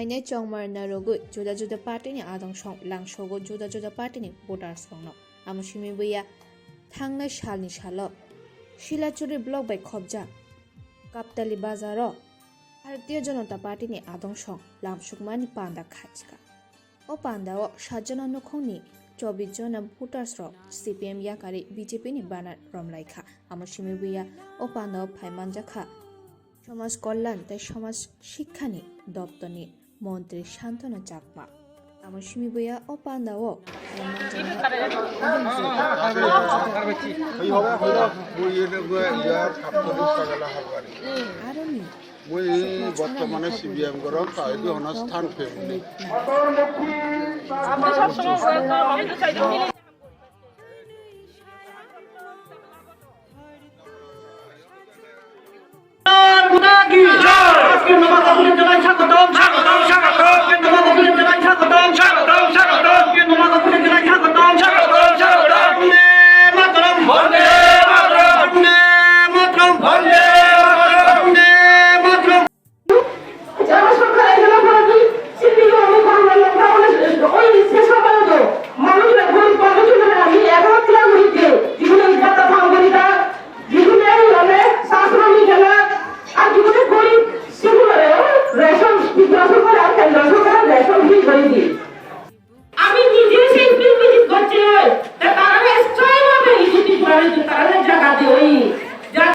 haine chongmar na rogu juda juda party ni adong song lang shogo juda juda party ni voters song no amushimi buya thangna shalni shalo Silachari block বাই খবজা কাপতালি বাজার Bharatiya Janata Party ni adong song lamsukmani panda khachka o panda o sajjana nukhoni 24 জন voters র CPM ইয়াকারি BJP ni banar romlaikha amushimi buya o panda o phaimanjakha সমাজ কল্যাণ তাই সমাজ শিক্ষানি দপ্তরনি মন্ত্রী Shantanu Chakma আmushimi buya o panda o আরনি মই বর্তমানে সিবিএম গরম তাইদি অনাস্থান ফেমিলি